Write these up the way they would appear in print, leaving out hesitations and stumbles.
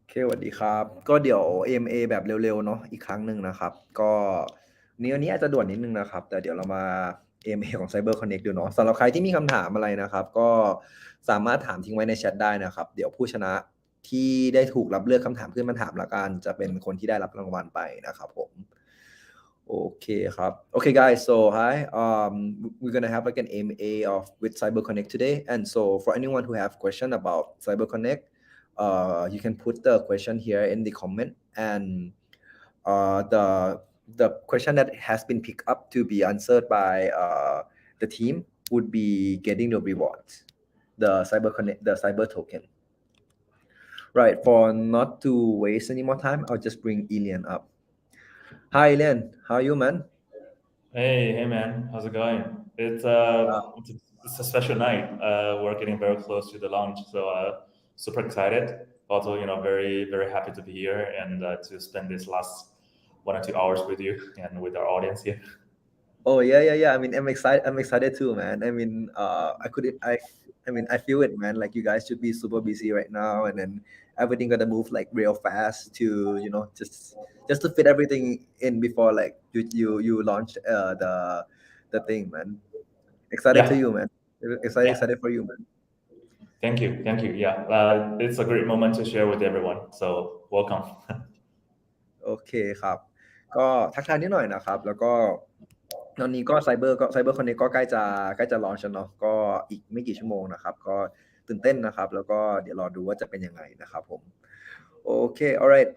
เคสวัสดีครับก็เดี๋ยว AMA แบบเร็วๆเนาะอีกครั้งหนึ่งนะครับก็วันนี้อาจจะด่วนนิดนึงนะครับแต่เดี๋ยวเรามา AMA ของ CyberConnect ดูเนาะสำหรับใครที่มีคำถามอะไรนะครับก็สามารถถามทิ้งไว้ในแชทได้นะครับเดี๋ยวผู้ชนะที่ได้ถูกรับเลือกคำถามขึ้นมาถามละกันจะเป็นคนที่ได้รับรางวัลไปนะครับผมโอเคครับ Okay guys so hi we're gonna have like an AMA of with CyberConnect today and so for anyone who have question about CyberConnect you can put the question here in the comment and the question that has been picked up to be answered by the team would be getting the rewards the cyber token right for not to waste any more time I'll just bring Yilan up hi Yilan how are you man Hey man, how's it going? It's a special night. We're getting very close to the launch, so super excited. Also, very happy to be here and to spend this last 1 or 2 hours with you and with our audience here. Oh yeah. I mean, I'm excited too, man. I mean, I feel it, man. Like you guys should be super busy right now, and then everything gotta move like real fast to just to fit everything in before like you launch the thing, man. Excited to you, man. Excited for you, man. Thank you. Yeah, it's a great moment to share with everyone. So welcome. โอเคครับก็ทักทายนิดหน่อยนะครับแล้วก็ตอนนี้ก็CyberConnectก็ใกล้จะลอนช์เนาะก็อีกไม่กี่ชั่วโมงนะครับก็ตื่นเต้นนะครับแล้วก็เดี๋ยวรอดูว่าจะเป็นยังไงนะครับผมโอเค alright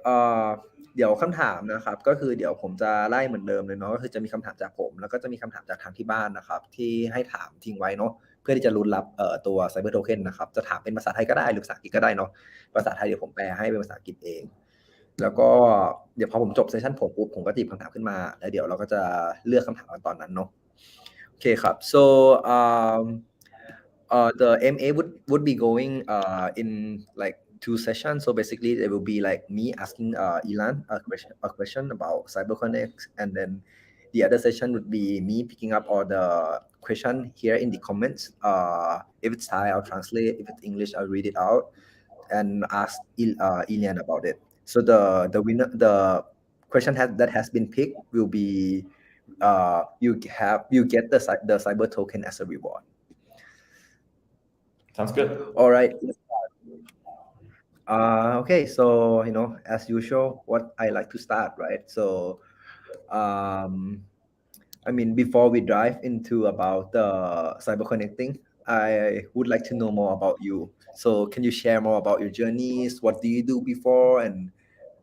เดี๋ยวคำถามนะครับก็คือเดี๋ยวผมจะไล่เหมือนเดิมเลยเนาะก็คือจะมีคำถามจากผมแล้วก็จะมีคำถามจากทางที่บ้านนะครับที่ให้ถามทิ้งไว้เนาะเพื่อที่จะลุ้นรับตัว Cyber Token นะครับจะถามเป็นภาษาไทยก็ได้หรือภาษาอังกฤษก็ได้เนาะภาษาไทยเดี๋ยวผมแปลให้เป็นภาษาอังกฤษเองแล้วก็เดี๋ยวพอผมจบเซสชั่นผมปุ๊บผมก็ติดคำถามขึ้นมาแล้วเดี๋ยวเราก็จะเลือกคำถามตอนนั้นเนาะโอเคครับ so the MA would be going in like 2 sessions so basically it will be like me asking Yilan a question about CyberConnect and then the other session would be me picking up all the question here in the comments if it's Thai I'll translate if it's English I'll read it out and ask Yilan about it so the winner the question that has been picked will be you get the cyber token as a reward. Sounds good. All right. Okay, so as usual, what I like to start, right? So, I mean, before we dive into about the CyberConnect thing, I would like to know more about you. So, can you share more about your journeys? What do you do before, and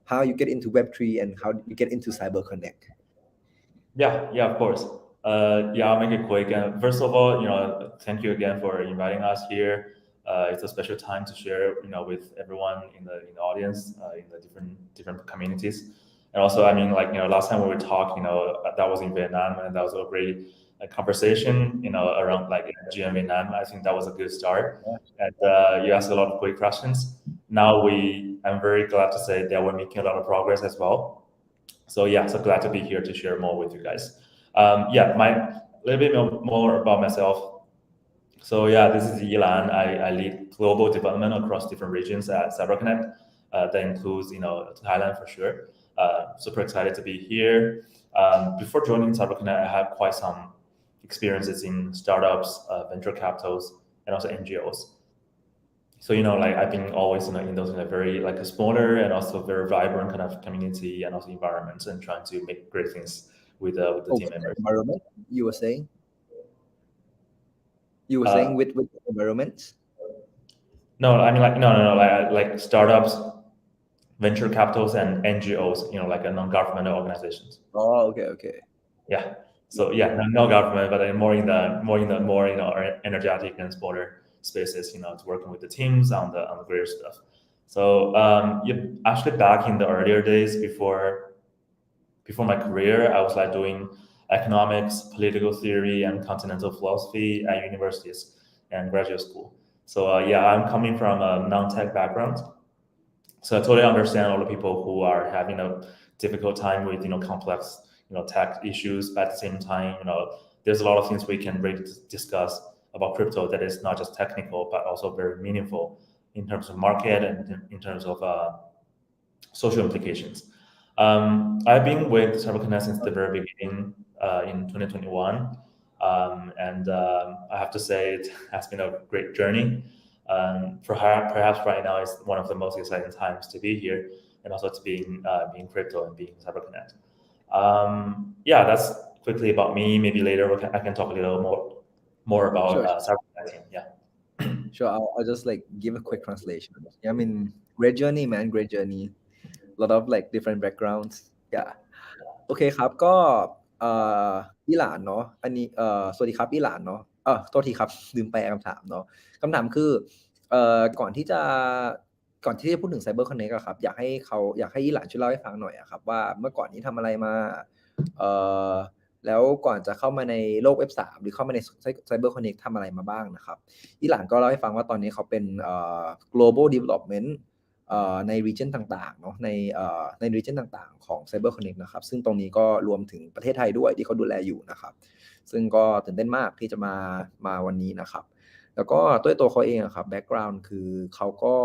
how you get into Web3 and how you get into CyberConnect? Yeah, of course. I'll make it quick. First of all, thank you again for inviting us here. It's a special time to share, with everyone in the audience, in the different communities. And also, I mean, like, last time we were talking, that was in Vietnam, and that was a great conversation, around like energy in Vietnam. I think that was a good start. And you asked a lot of great questions. Now I'm very glad to say that we're making a lot of progress as well. So glad to be here to share more with you guys. A little bit more about myself. So this is Yilan. I lead global development across different regions at CyberConnect. That includes, Thailand for sure. Super excited to be here. Before joining CyberConnect, I had quite some experiences in startups, venture capitals, and also NGOs. So I've been always in those very like a smaller and also very vibrant kind of community and also environments and trying to make great things with the team members. Environment you were saying? You were saying with environments? No, I mean like startups, venture capitals, and NGOs. Like a non-governmental organizations. Oh, okay. Yeah. So no government, but more in the energetic and smaller spaces. It's working with the teams on the greater stuff. So actually back in the earlier days before my career, I was like doing economics, political theory, and continental philosophy at universities and graduate school. So I'm coming from a non-tech background. So I totally understand all the people who are having a difficult time with complex tech issues, but at the same time there's a lot of things we can really discuss about crypto that is not just technical but also very meaningful in terms of market and in terms of social implications. I've been with CyberConnect since the very beginning in 2021, and I have to say it has been a great journey. Perhaps right now is one of the most exciting times to be here, and also to being crypto and being CyberConnect. Yeah, that's quickly about me. Maybe later I can talk a little more about Sure. CyberConnect team. Yeah. Sure, I'll just like give a quick translation. I mean, great journey, man, great journey. Lot of like different backgrounds. Yeah. โอเคครับก็ยี่หลานเนาะอันนี้สวัสดีครับยี่หลานเนาะโทษทีครับลืมแปลคำถามเนาะคำถามคือก่อนที่จะพูดถึง CyberConnect อะครับอยากให้ยี่หลานช่วยเล่าให้ฟังหน่อยอะครับว่าเมื่อก่อนนี้ทำอะไรมาแล้วก่อนจะเข้ามาในโลกเว็บ3หรือเข้ามาใน CyberConnect ทำอะไรมาบ้างนะครับยี่หลานก็เล่าให้ฟังว่าตอนนี้เขาเป็นglobal developmentใน region ต่างๆเนาะใน region ต่างๆของ CyberConnect นะครับซึ่งตรงนี้ก็รวมถึงประเทศไทยด้วยที่เขาดูแลอยู่นะครับซึ่งก็ตื่นเต้นมากที่จะมาวันนี้นะครับแล้วก็ตัวเขาเองครับ background คือเขาก็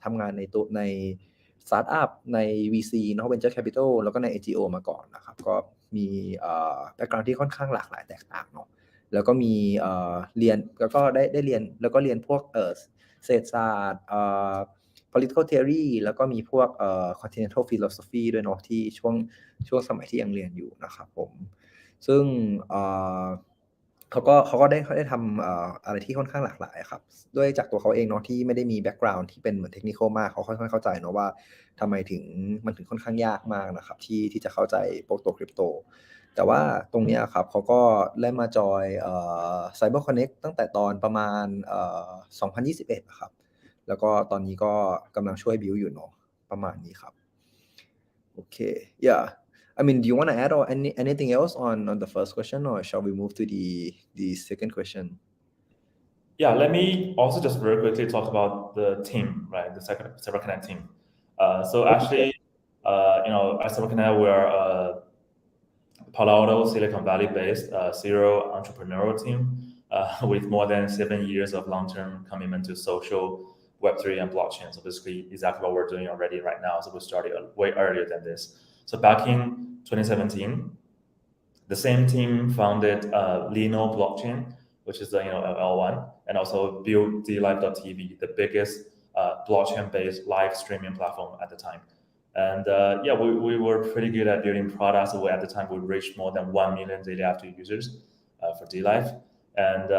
ทำงานในสตาร์ทอัพใน VC เนาะ Venture Capital แล้วก็ใน NGO มาก่อนนะครับก็มีbackground ที่ค่อนข้างหลากหลายแตกต่างเนาะแล้วก็มีเรียนแล้วก็ได้เรียนแล้วก็เรียนพวกเศรษฐศาสตร์ political theory แล้วก็มีพวกcontinental philosophy ด้วยเนาะที่ช่วงสมัยที่ยังเรียนอยู่นะครับผมซึ่งเขาก็ได้ทำอะไรที่ค่อนข้างหลากหลายครับด้วยจากตัวเขาเองเนาะที่ไม่ได้มี background ที่เป็นเหมือนเทคนิคมากเขาค่อนข้างเข้าใจเนาะว่าทำไมมันถึงค่อนข้างยากมากนะครับที่จะเข้าใจพวกตัวคริปโตแต่ว่าตรงนี้ครับเขาก็ได้มาจอยCyberConnect ตั้งแต่ตอนประมาณ2021ครับแล้วก็ตอนนี้ก็กำลังช่วยบิวอยู่เนาะประมาณนี้ครับโอเค yeah I mean, do you want to add or anything else on the first question, or shall we move to the second question? Yeah, let me also just very quickly talk about the team, right? The CyberConnect team. So actually, at CyberConnect, we are a Palo Alto, Silicon Valley-based serial entrepreneurial team with more than 7 years of long-term commitment to social, Web3, and blockchain. So basically, exactly what we're doing already right now. So we started way earlier than this. So back in 2017, the same team founded Lino blockchain, which is the L1, and also built DLive.tv, the biggest blockchain-based live streaming platform at the time. And we were pretty good at building products. So at the time, we reached more than 1 million daily active users for DLive. And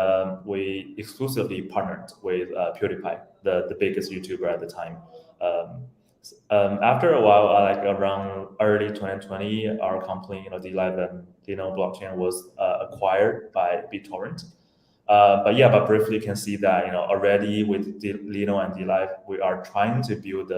we exclusively partnered with PewDiePie, the biggest YouTuber at the time. After a while, like around early 2020, our company, DLive and Lino blockchain was acquired by BitTorrent. But briefly, you can see that already with Lino and DLive, we are trying to build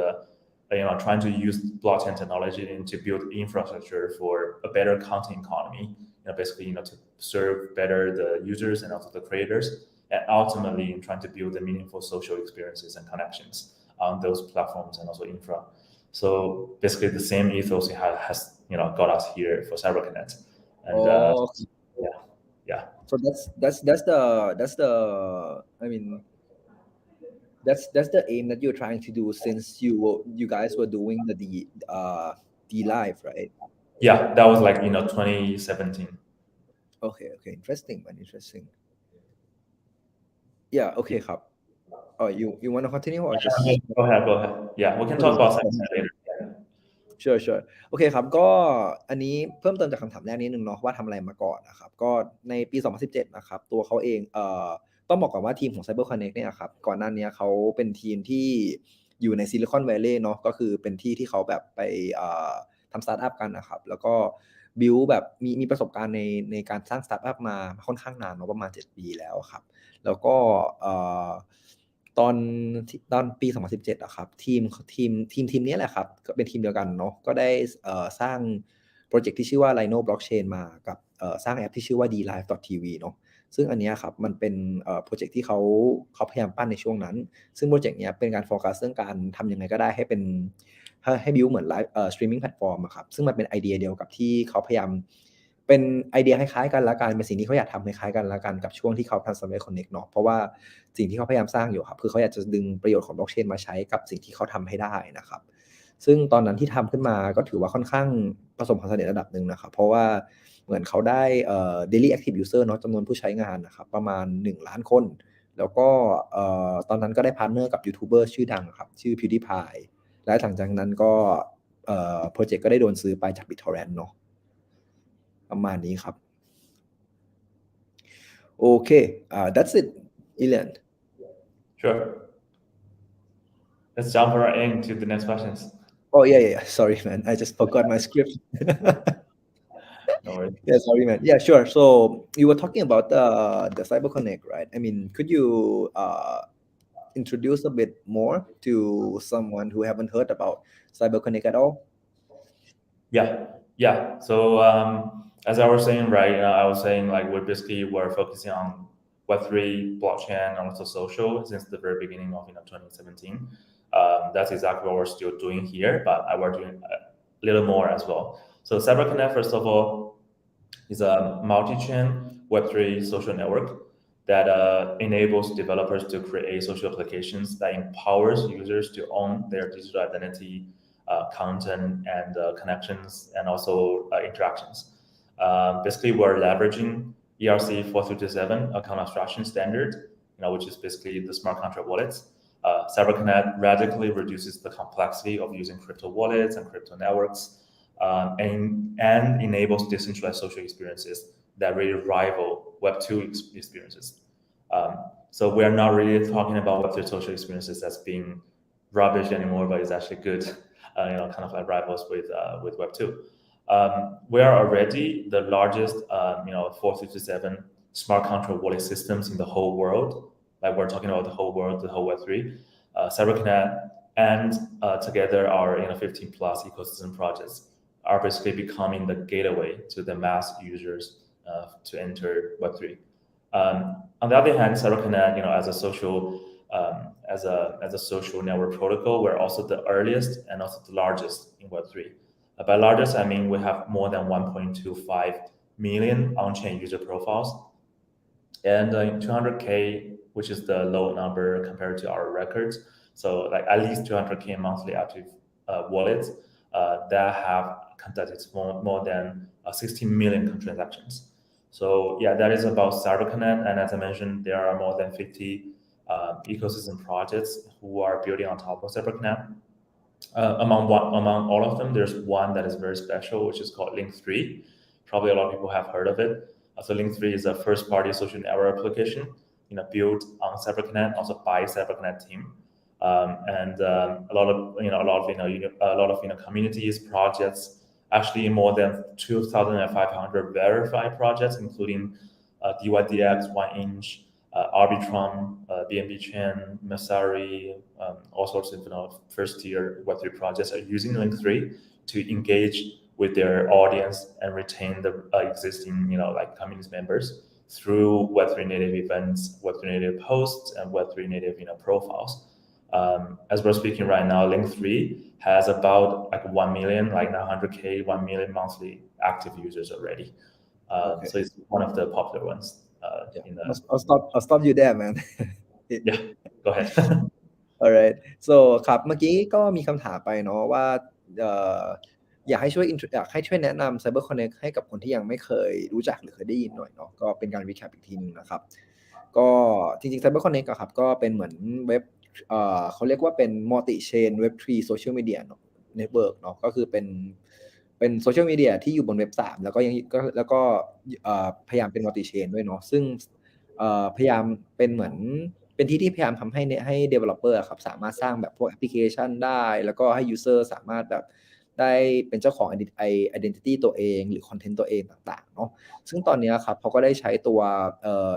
trying to use blockchain technology and to build infrastructure for a better content economy. Basically, to serve better the users and also the creators, and ultimately trying to build the meaningful social experiences and connections on those platforms and also infra. So basically, the same ethos has got us here for CyberConnect. And yeah. So that's the I mean that's the aim that you're trying to do since you guys were doing the DLive, right? Yeah, that was like 2017. Okay, interesting, man, interesting. Yeah, okay, ครับ you want to continue or just go ahead. Yeah, we can talk about CyberConnect later. Sure โอเคครับก็อันนี้เพิ่มเติมจากคำถามแรกนิดนึงเนาะว่าทำอะไรมาก่อนนะครับก็ในปี2017นะครับตัวเขาเองต้องบอกก่อนว่าทีมของ CyberConnect เนี่ยครับก่อนหน้านี้เขาเป็นทีมที่อยู่ในซิลิคอนแวลลีย์เนาะก็คือเป็นที่เขาแบบไปทำสตาร์ทอัพกันนะครับแล้วก็บิวแบบมีประสบการณ์ในการสร้างสตาร์ทอัพมาค่อนข้างนานเนาะประมาณ7 ปีแล้วครับแล้วก็ตอนปี2017อะครับทีมนี้แหละครับก็เป็นทีมเดียวกันเนาะก็ได้สร้างโปรเจกต์ที่ชื่อว่า Lino Blockchain มากับสร้างแอปที่ชื่อว่า DLive.tv เนาะซึ่งอันนี้ครับมันเป็นโปรเจกต์ที่เขาพยายามปั้นในช่วงนั้นซึ่งโปรเจกต์นี้เป็นการโฟกัสเรื่องการทำยังไงก็ได้ให้บิวเหมือนไลฟ์สตรีมมิ่งแพลตฟอร์มอะครับซึ่งมันเป็นไอเดียเดียวกับที่เขาพยายามเป็นไอเดียคล้ายๆกันละกันเป็นสิ่งที่เขาอยากทำคล้ายๆกันละกันกับช่วงที่เขาทำ CyberConnect เนาะเพราะว่าสิ่งที่เขาพยายามสร้างอยู่ครับคือเขาอยากจะดึงประโยชน์ของบล็อกเชนมาใช้กับสิ่งที่เขาทำให้ได้นะครับ ซึ่งตอนนั้นที่ทำขึ้นมาก็ถือว่าค่อนข้างประสบความสำเร็จระดับหนึ่งนะครับเพราะว่าเหมือนเขาได้daily active user เนาะจำนวนผู้ใช้งานนะครับประมาณ1ล้านคนแล้วก็ตอนนั้นก็ได้พาร์ทเนอร์กับยูทูบเบอร์ชื่อดังครับชื่อ PewDiePie และหลังจากนั้นก็โปรเจกต์ก็ได้โดนซื้อไปจาก BitTorrent เนาะประมาณนี้ครับโอเคthat's it Yilan Sure. Let's jump right into the next questions. Oh yeah. Sorry, man. I just forgot my script. No worries. Yeah, sorry, man. Yeah, sure. So you were talking about the CyberConnect, right? I mean, could you introduce a bit more to someone who haven't heard about CyberConnect at all? Yeah. So as I was saying, right, I was saying like we're focusing on Web3, blockchain, and also social since the very beginning of 2017. That's exactly what we're still doing here, but we're doing a little more as well. So CyberConnect, first of all, is a multi-chain Web3 social network that enables developers to create social applications that empowers users to own their digital identity, content, and connections, and also interactions. Basically, we're leveraging ERC 437 account abstraction standard, which is basically the smart contract wallets. CyberConnect radically reduces the complexity of using crypto wallets and crypto networks, and enables decentralized social experiences that really rival Web2 experiences. So we are not really talking about Web3 social experiences as being rubbish anymore, but it's actually good, kind of like rivals with Web2. We are already the largest, 457 smart contract wallet systems in the whole world. Like we're talking about the whole world, the whole Web3. CyberConnect and together our 15 plus ecosystem projects are basically becoming the gateway to the mass users to enter Web3. On the other hand, CyberConnect, as a social network protocol, we're also the earliest and also the largest in Web3. By largest, I mean we have more than 1.25 million on-chain user profiles, and 200K, which is the low number compared to our records. So like at least 200K monthly active wallets that have conducted more than 16 million transactions. So yeah, that is about CyberConnect. And as I mentioned, there are more than 50 ecosystem projects who are building on top of CyberConnect. Among all of them, there's one that is very special, which is called Link3. Probably a lot of people have heard of it. So Link3 is a first-party social network application, built on CyberConnect, also by CyberConnect team. And a lot of communities, projects, actually more than 2,500 verified projects, including DYDX, 1inch, Arbitrum, BNB Chain, Messari, all sorts of first-tier Web3 projects are using Link3 to engage with their audience and retain the existing, community members through Web3 native events, Web3 native posts, and Web3 native, profiles. As we're speaking right now, Link3 has about 1 million, 900K, 1 million monthly active users already. Okay. So it's one of the popular ones. I'll stop you there, man. Yeah, go ahead. Alright, so ครับเมื่อกี้ก็มีคำถามไปเนาะว่าอยากให้ช่วยแนะนำ CyberConnect ให้กับคนที่ยังไม่เคยรู้จักหรือเคยได้ยินหน่อยเนาะก็เป็นการ recap อีกทีนึงนะครับก็จริงๆ CyberConnect อะครับก็เป็นเหมือนเว็บเขาเรียกว่าเป็น multi chain Web3 social media network เนาะก็คือเป็นโซเชียลมีเดียที่อยู่บนเว็บ3แล้วก็พยายามเป็น multi chain ด้วยเนาะซึ่งพยายามเป็นเหมือนเป็นที่พยายามทำให้ developer อะครับสามารถสร้างแบบพวกแอปพลิเคชันได้แล้วก็ให้ user สามารถแบบได้เป็นเจ้าของ identity ตัวเองหรือ content ตัวเองต่างๆเนาะซึ่งตอนนี้ครับเขาก็ได้ใช้ตัว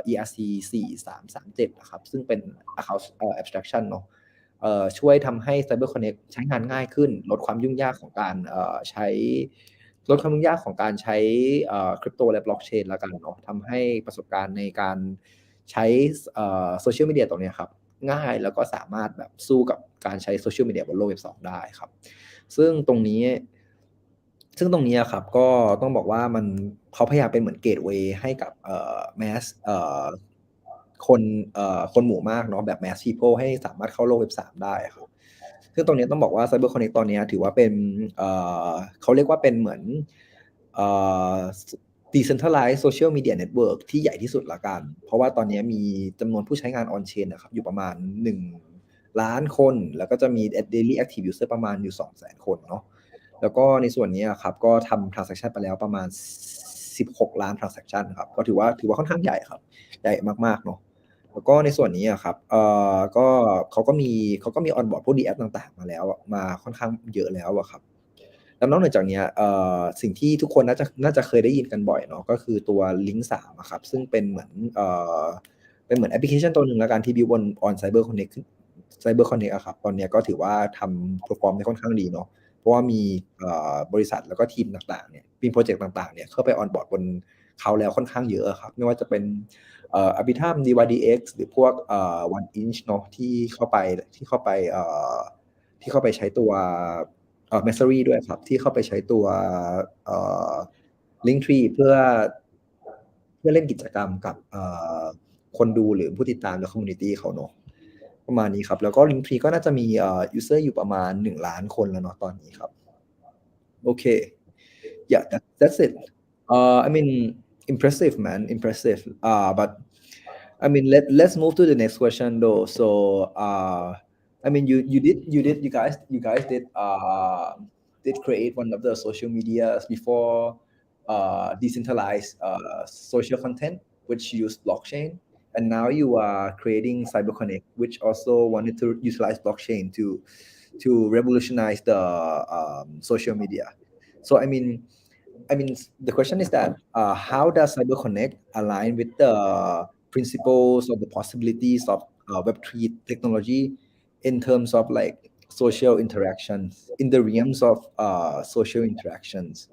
ERC 4337นะครับซึ่งเป็น account abstraction เนาะช่วยทำให้ CyberConnect ใช้งานง่ายขึ้นลดความยุ่งยากของการใช้คริปโตและบล็อกเชนแล้วกันเนาะทำให้ประสบการณ์ในการใช้โซเชียลมีเดียตรงนี้ครับง่ายแล้วก็สามารถแบบสู้กับการใช้โซเชียลมีเดียบนโลกเว็บ2ได้ครับซึ่งตรงนี้ครับก็ต้องบอกว่าเขาพยายามเป็นเหมือนเกตเวย์ให้กับแมสคนหมู่มากเนาะแบบ mass people ให้สามารถเข้าโลกเว็บ3ได้ครับ ซึ่งตรงนี้ต้องบอกว่า CyberConnect ตอนนี้ถือว่าเป็นเขาเรียกว่าเป็นเหมือนdecentralized social media network ที่ใหญ่ที่สุดละกันเพราะว่าตอนนี้มีจำนวนผู้ใช้งาน on chain นะครับอยู่ประมาณ1 ล้านคนแล้วก็จะมี daily active user ประมาณอยู่ 200,000 คนเนาะแล้วก็ในส่วนนี้ครับก็ทำ transaction ไปแล้วประมาณ16 ล้าน transaction ครับก็ถือว่าค่อนข้างใหญ่ครับใหญ่มากๆเนาะแล้วก็ในส่วนนี้ครับก็เขาก็มี onboard พวก DS ต่างๆมาแล้วมาค่อนข้างเยอะแล้วอะครับแล้วนอกจากนี้สิ่งที่ทุกคนน่าจะเคยได้ยินกันบ่อยเนาะก็คือตัว Link 3อะครับซึ่งเป็นเหมือนแอปพลิเคชันตัวหนึ่งแล้วกันที่ build on CyberConnect อะครับตอนนี้ก็ถือว่าทำ perform ได้ค่อนข้างดีเนาะเพราะว่ามีบริษัทแล้วก็ทีมต่างๆเนี่ยมีโปรเจกต์ต่างๆเนี่ยเข้าไป onboard บนเขาแล้วค่อนข้างเยอะครับไม่ว่าจะเป็นArbitrum DYDX หรือพวกOne Inch เนาะที่เข้าไปใช้ตัว Mastery ด้วยครับที่เข้าไปใช้ตัวLinktree เพื่อเล่นกิจกรรมกับคนดูหรือผู้ติดตามและ community เขาเนาะประมาณนี้ครับแล้วก็ Linktree ก็น่าจะมีuser อยู่ประมาณ1 ล้านคนแล้วเนาะตอนนี้ครับโอเค yeah that's it I mean impressive man impressive but I mean let's move to the next question though so I mean you guys did create one of the social medias before decentralized social content which use blockchain and now you are creating CyberConnect which also wanted to utilize blockchain to revolutionize the social media so I mean the question is that how does CyberConnect align with the principles or the possibilities of Web3 technology in terms of like social interactions in the realms of social interactions?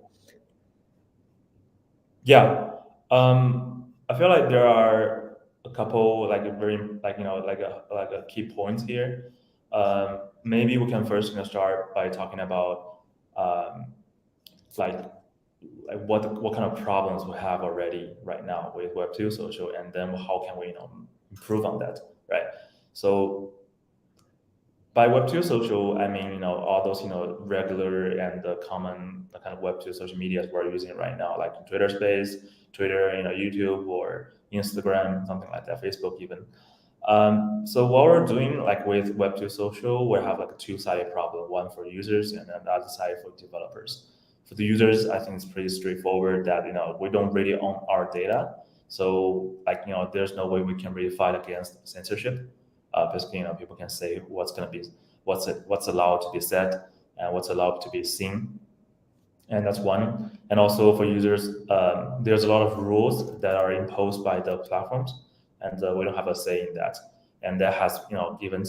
Yeah, I feel like there are a couple like very like like a key points here. Maybe we can first start by talking about like what kind of problems we have already right now with Web2 social, and then how can we improve on that, right? So by Web2 social, I mean all those regular and the common kind of Web2 social medias we're using right now, like Twitter Space, Twitter, YouTube or Instagram, something like that, Facebook even. So what we're doing like with Web2 social, we have like a two-sided problem, one for users and then the other side for developers. For the users, I think it's pretty straightforward that we don't really own our data, so like there's no way we can really fight against censorship. Basically, people can say what's allowed to be said and what's allowed to be seen, and that's one. And also for users, there's a lot of rules that are imposed by the platforms, and we don't have a say in that. And that has given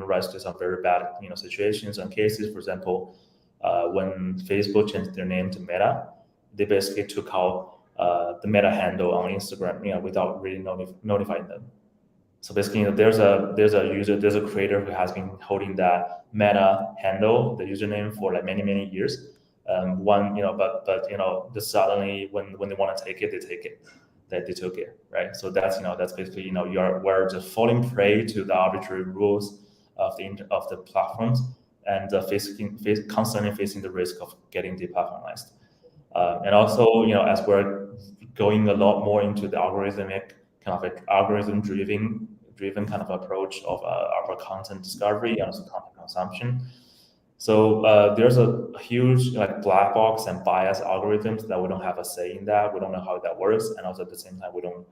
rise to some very bad situations and cases. For example, when Facebook changed their name to Meta, they basically took out the Meta handle on Instagram, without really notifying them. So basically, there's a creator who has been holding that Meta handle, the username, for like many years. Just suddenly when they want to take it, they took it, right? So that's basically we're just falling prey to the arbitrary rules of the platforms, and constantly facing the risk of getting deplatformized. And also, as we're going a lot more into the algorithmic kind of like algorithm-driven kind of approach of our content discovery and also content consumption. So there's a huge like black box and bias algorithms that we don't have a say in that. We don't know how that works, and also at the same time we don't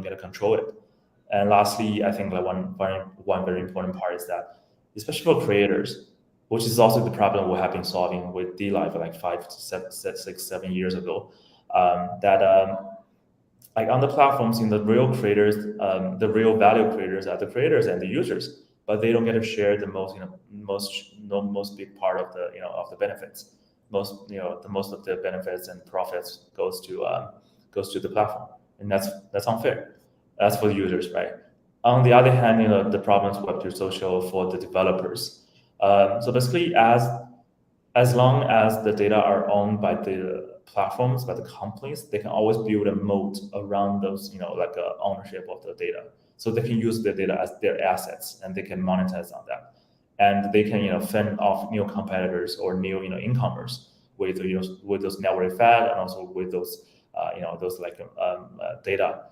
get to control it. And lastly, I think like one very important part is that, especially for creators, which is also the problem we have been solving with DLive like 5 to 7 years ago, that like on the platforms, the real creators, the real value creators are the creators and the users, but they don't get to share the most big part of the benefits. The most of the benefits and profits goes to the platform, and that's unfair. That's for the users, right? On the other hand, the problems with Web2 social for the developers. So basically, as long as the data are owned by the platforms, by the companies, they can always build a moat around those, like ownership of the data. So they can use the data as their assets and they can monetize on that. and they can fend off new competitors or new incomers with those network effect and also with those those like data,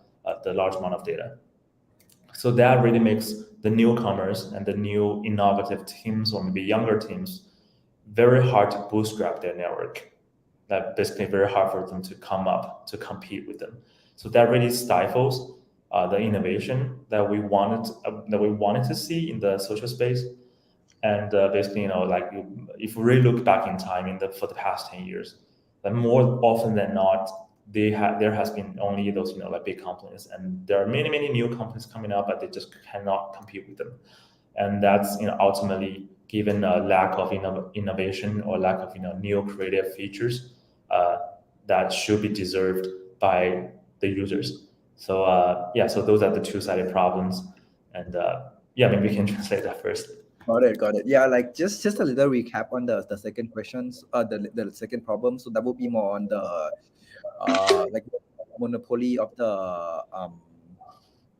the large amount of data. So that really makes the newcomers and the new innovative teams or maybe younger teams very hard to bootstrap their network. That basically very hard for them to come up to compete with them. So that really stifles the innovation that we wanted to see in the social space. And basically, if we really look back in time for the past 10 years, then more often than not, there has been only those like big companies, and there are many new companies coming up, but they just cannot compete with them, and that's ultimately given a lack of innovation or lack of new creative features that should be deserved by the users. So so those are the two-sided problems, and maybe we can translate that first. Got it. Yeah, like just a little recap on the second questions, the second problem. So that would be more on the like monopoly of the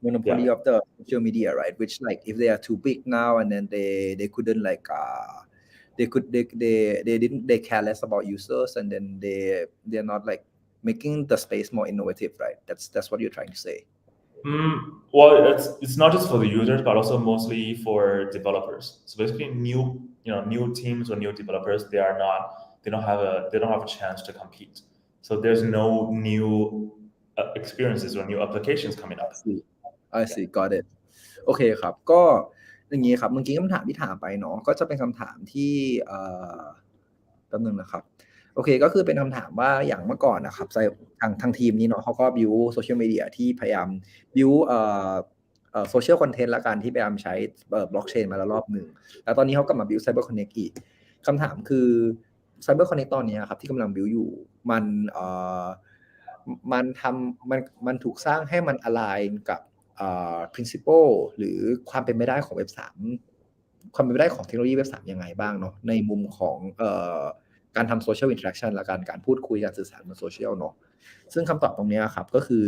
of the social media, right? Which like if they are too big now and then they couldn't like they care less about users, and then they're not like making the space more innovative, right? That's what you're trying to say. Well, it's not just for the users, but also mostly for developers. So basically, new teams or new developers, they don't have a chance to compete. So there's no new experiences or new applications coming up. I see. Got it. โอเคครับก็อย่างนี้ครับเมื่อกี้คำถามที่ถามไปเนาะก็จะเป็นคำถามที่แป๊บนึงนะครับโอเคก็คือเป็นคำถามว่าอย่างเมื่อก่อนนะครับทางทีมนี้เนาะเขาก็ build social media ที่พยายาม build social content ละกันที่พยายามใช้blockchain มาแล้วรอบหนึ่งแล้วตอนนี้เขากลับมา build CyberConnect อีกคำถามคือ CyberConnect ตอนนี้ครับที่กำลัง build อยู่มันถูกสร้างให้มัน align กับprinciple หรือความเป็นไปได้ของ Web3 ความเป็นไปได้ของเทคโนโลยี Web3 ยังไงบ้างเนาะในมุมของการทำ social interaction และการพูดคุยการสื่อสารบนโซเชียลเนาะซึ่งคำตอบตรงนี้ครับก็คือ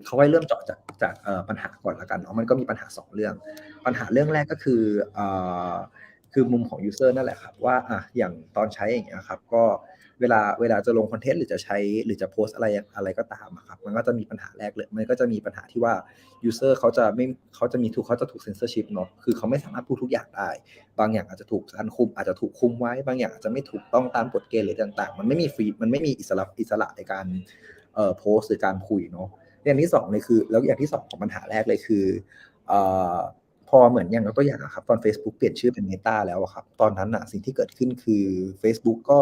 เขาให้เริ่มเจาะจากปัญหาก่อนละกันเนาะมันก็มีปัญหา2เรื่องปัญหาเรื่องแรกก็คือมุมของ user นั่นแหละครับว่าอย่างตอนใช้อย่างเงี้ยครับก็เวลาจะลงคอนเทนต์หรือจะใช้หรือจะโพสอะไรก็ตามครับมันก็จะมีปัญหาแรกเลยมันก็จะมีปัญหาที่ว่า user เขาจะถูก censorship เนาะคือเขาไม่สามารถพูดทุกอย่างได้บางอย่างอาจจะถูกคุมอาจจะถูกคุมไว้บางอย่างอาจจะไม่ถูกต้องตามกฎเกณฑ์หรือต่างๆมันไม่มีฟรีมันไม่มีอิสระในการโพสต์หรือการคุยเนาะอย่างที่2เลยคือแล้วอย่างที่2ของปัญหาแรกเลยคือพอเหมือนอย่างตัวอย่างครับตอน Facebook เปลี่ยนชื่อเป็น Meta แล้วครับตอนนั้นสิ่งที่เกิดขึ้นคือ Facebook ก็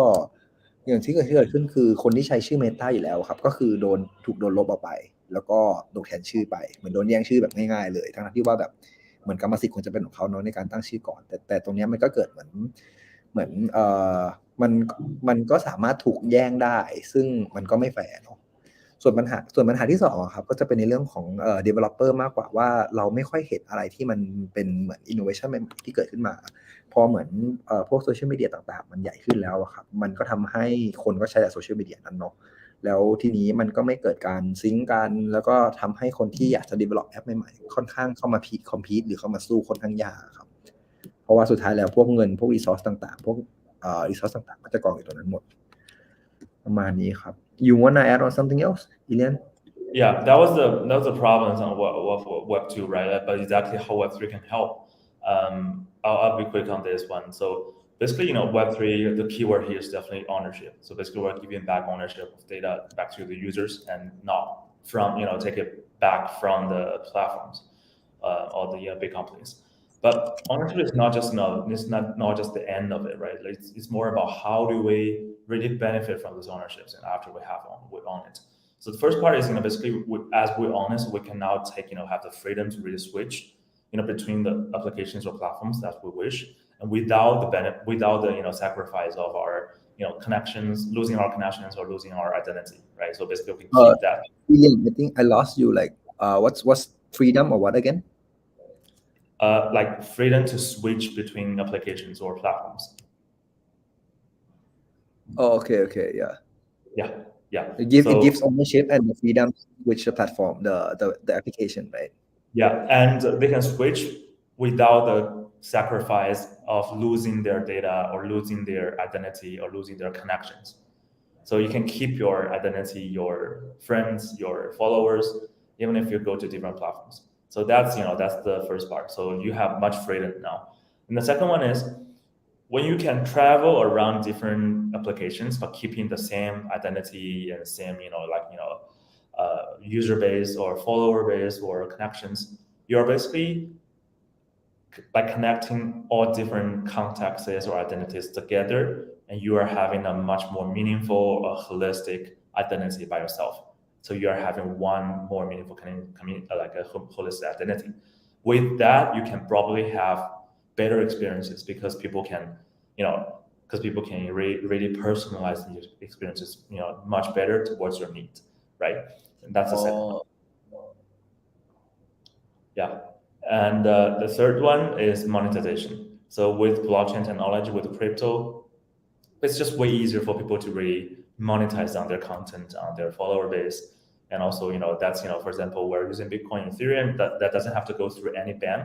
อย่างที่เกิดขึ้นคือคนที่ใช้ชื่อ Meta อยู่แล้วครับก็คือถูกโดนลบออกไปแล้วก็โดนแทนชื่อไปเหมือนโดนแย่งชื่อแบบง่ายๆเลยทั้งที่ว่าแบบเหมือนกรรมสิทธิ์ควรจะเป็นของเขาเนาะในการตั้งชื่อก่อนแต่ตรงนี้มันก็เกิดเหมือนมันก็สามารถถูกแย่งได้ซึ่งมันก็ไม่แฟร์เนาะส่วนปัญหาที่2ครับก็จะเป็นในเรื่องของdeveloper มากกว่าว่าเราไม่ค่อยเห็นอะไรที่มันเป็นเหมือน innovation ใหม่ๆที่เกิดขึ้นมาพอเหมือนพวกโซเชียลมีเดียต่างๆมันใหญ่ขึ้นแล้วครับมันก็ทำให้คนก็ใช้แต่โซเชียลมีเดียนั้นเนาะแล้วทีนี้มันก็ไม่เกิดการซิงค์กันแล้วก็ทำให้คนที่อยากจะ develop แอปใหม่ๆค่อนข้างเข้ามาcompete หรือเข้ามาสู้ค่อนข้างยากครับเพราะว่าสุดท้ายแล้วพวกเงินพวก resource ต่างๆพวกresource ต่างๆก็จะกองอยู่ตรงนั้นหมดประมาณนี้ครับ You wanna add on something else, Yilan? Yeah, that was the problem on Web2, right? But exactly how Web3 can help. I'll be quick on this one. So basically, Web3, the keyword here is definitely ownership. So basically, we're giving back ownership of data back to the users and not from, take it back from the platforms or the big companies. But ownership is not just not just the end of it, right? It's more about how do we really benefit from those ownerships and after we own it. So the first part is basically as we own it, we can now have the freedom to really switch between the applications or platforms that we wish, and without the sacrifice of our connections, losing our connections or losing our identity, right? So basically we keep that. I think I lost you. Like what's freedom or what again? Like freedom to switch between applications or platforms. Oh, okay, yeah. It gives ownership and the freedom to switch the platform, the application, right? Yeah, and they can switch without the sacrifice of losing their data or losing their identity or losing their connections. So you can keep your identity, your friends, your followers, even if you go to different platforms. So that's the first part. So you have much freedom now. And the second one is when you can travel around different applications but keeping the same identity and same user base or follower base or connections, you're basically by connecting all different contexts or identities together, and you are having a much more meaningful, holistic identity by yourself. So you are having one more meaningful like a holistic identity. With that, you can probably have better experiences because people can, really personalize the experiences, much better towards your needs, right? And that's the second one. Yeah. And the third one is monetization. So with blockchain technology, with crypto, it's just way easier for people to really monetize on their content, on their follower base. And also, that's, for example, we're using Bitcoin and Ethereum, that doesn't have to go through any bank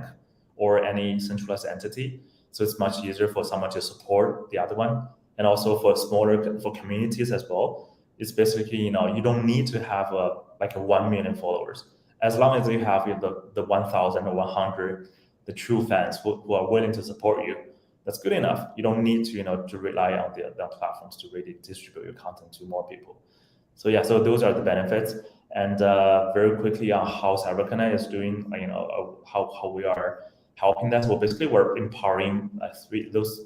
or any centralized entity. So it's much easier for someone to support the other one. And also for communities as well. It's basically, you don't need to have a 1 million followers. As long as you have the 1,000 or 100, the true fans who are willing to support you, that's good enough. You don't need to rely on the platforms to really distribute your content to more people. So yeah, so those are the benefits. And very quickly on how CyberConnect is doing, how we are helping that. Well, basically we're empowering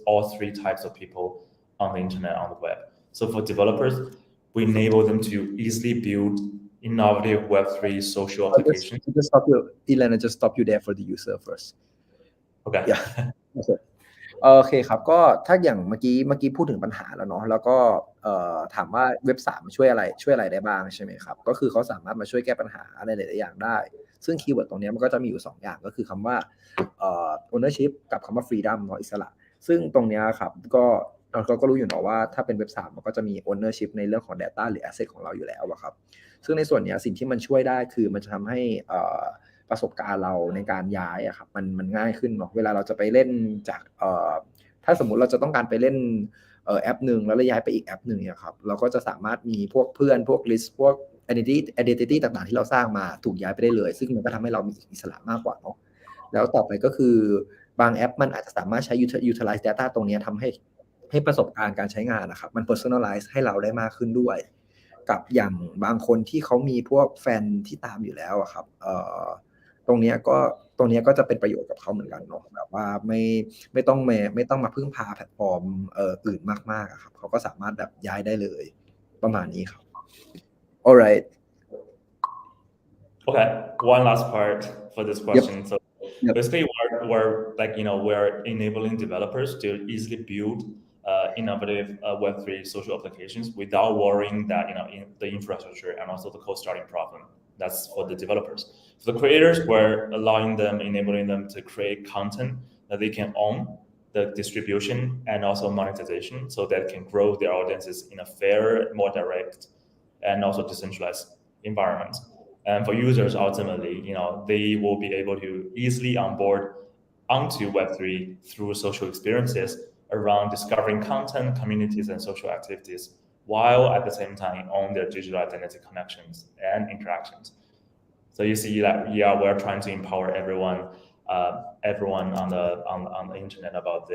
all three types of people on the internet, on the web. So for developers, we enable them to easily build innovative Web3 social applications. Just stop you, Yilan, and just stop you there for the user first. Okay. Yeah. Okay. โอเคครับก็ถ้าอย่างเมื่อกี้พูดถึงปัญหาแล้วเนาะแล้วก็ถามว่าเว็บ3ช่วยอะไรได้บ้างใช่ไหมครับก็คือเขาสามารถมาช่วยแก้ปัญหาอะไรหลายๆอย่างได้ซึ่งคีย์เวิร์ดตรงนี้มันก็จะมีอยู่2อย่างก็คือคำว่าownership กับคำว่า freedom เนาะอิสระซึ่งตรงนี้ครับก็เราก็รู้อยู่เนาะว่าถ้าเป็นเว็บ3มันก็จะมี ownership ในเรื่องของ data หรือ asset ของเราอยู่แล้วครับซึ่งในส่วนนี้สิ่งที่มันช่วยได้คือมันจะทำให้ประสบการณ์เราในการย้ายครับมันง่ายขึ้นเนาะเวลาเราจะไปเล่นจากถ้าสมมุติเราจะต้องการไปเล่นแอปหนึ่งแล้วเราย้ายไปอีกแอปหนึ่งเนี่ยครับเราก็จะสามารถมีพวกเพื่อนพวก list พวก identity ต่างๆที่เราสร้างมาถูกย้ายไปได้เลยซึ่งมันก็ทำให้เรามีอิสระมากกว่าเนาะแล้วต่อไปก็คือบางแอปมันอาจจะสามารถใช้ utilize data ตรงนี้ทำให้ประสบการณ์การใช้งานนะครับมัน personalize ให้เราได้มากขึ้นด้วยกับอย่างบางคนที่เขามีพวกแฟนที่ตามอยู่แล้วครับตรงนี้ก็จะเป็นประโยชน์กับเขาเหมือนกันเนาะแบบว่าไม่ต้องมาพึ่งพาแพลตฟอร์มอื่นมากๆครับเขาก็สามารถแบบย้ายได้เลยประมาณนี้ครับ alright okay one last part for this question so basically we're enabling developers to easily build innovative Web3 social applications without worrying that in the infrastructure and also the code starting problem. That's for the developers. For the creators, we're enabling them to create content that they can own, the distribution and also monetization, so that can grow their audiences in a fair, more direct, and also decentralized environment. And for users, ultimately, they will be able to easily onboard onto Web3 through social experiences around discovering content, communities, and social activities, while at the same time own their digital identity connections and interactions. So you see that, we're trying to empower everyone on the internet about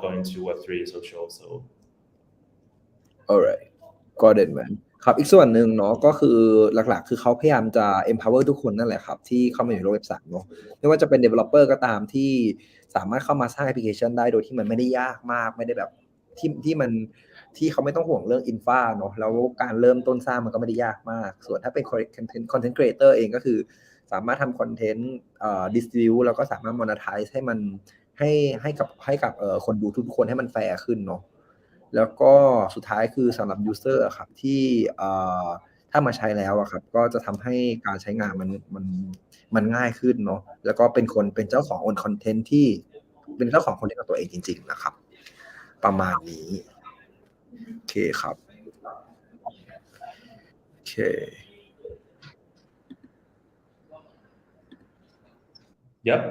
going to Web3 social. So, alright, got it, man. ครับอีกส่วนหนึ่งเนาะก็คือหลักๆคือเขาพยายามจะ empower ทุกคนนั่นแหละครับที่เข้ามาอยู่ในโลกเว็บ3เนาะไม่ว่าจะเป็น developer ก็ตามที่สามารถเข้ามาสร้างแอปพลิเคชันได้โดยที่มันไม่ได้ยากมากไม่ได้แบบที่เขาไม่ต้องห่วงเรื่อง infra เนาะแล้วการเริ่มต้นสร้างมันก็ไม่ได้ยากมากส่วนถ้าเป็น content creator เองก็คือสามารถทำคอนเทนต์distribute แล้วก็สามารถ monetize ให้มันให้กับคนดูทุกคนให้มันแฟร์ขึ้นเนาะแล้วก็สุดท้ายคือสำหรับ user อะครับที่ถ้ามาใช้แล้วอะครับก็จะทำให้การใช้งานมันง่ายขึ้นเนาะแล้วก็เป็นเจ้าของ own content ที่เป็นเจ้าของคอนเทนต์ของตัวเองจริงๆนะครับประมาณนี้โอเคครับโอเค Yep.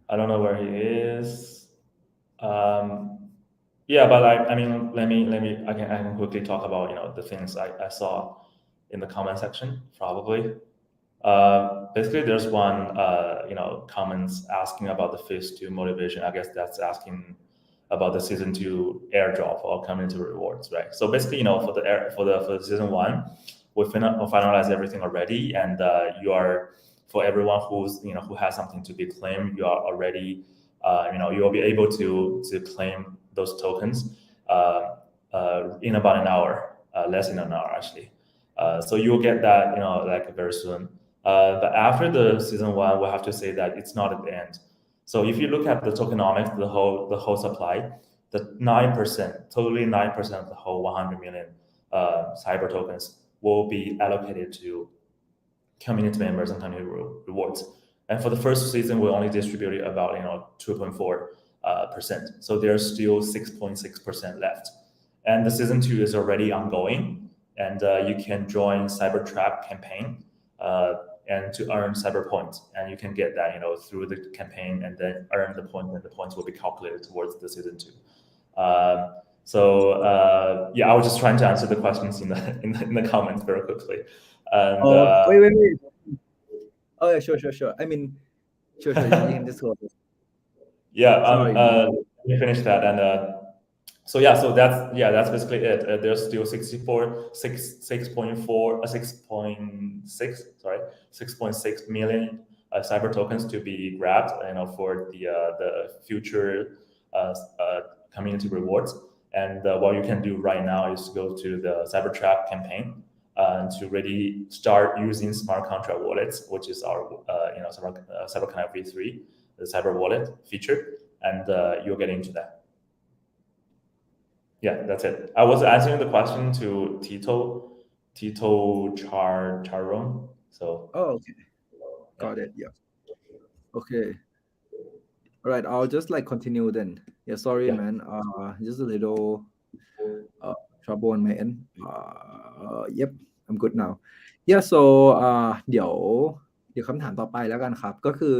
I don't know where he is. Yeah, but I mean, let me. I can quickly talk about the things I saw in the comment section probably. Basically, there's one comments asking about the phase 2 motivation. I guess that's asking about the season 2 airdrop or community rewards, right? So basically, for the season 1, we finalized everything already, and you are, for everyone who has something to be claimed, you are already you will be able to claim those tokens in about an hour, less than an hour actually. So you'll get that like very soon. But after the season 1, we'll have to say that it's not at the end. So if you look at the tokenomics, the whole supply, the 9%, totally 9% of the whole 100 million cyber tokens will be allocated to community members and community rewards. And for the first season, we only distributed about 2.4%. So there's still 6.6% left. And the season 2 is already ongoing, and you can join Cybertrap campaign and to earn cyber points, and you can get that through the campaign and then earn the point, and the points will be calculated towards the season 2. Yeah, I was just trying to answer the questions in the comments very quickly. And wait. Oh yeah, sure. I mean, sure. You can just hold it. Yeah, let me finish that. And so that's basically it. There's still 6.6 million cyber tokens to be grabbed, for the future community rewards. And what you can do right now is go to the Cybertrap campaign to really start using smart contract wallets, which is our CyberConnect v3, the cyber wallet feature, and you'll get into that. Yeah, that's it. I was answering the question to Tito Charon. So. Oh, okay. Got it. Yeah. Okay. All right. I'll just continue then. Yeah. Sorry, man. Just a little trouble on my end. Yep. I'm good now. Yeah. So เดี๋ยวคำถามต่อไปแล้วกันครับก็คือ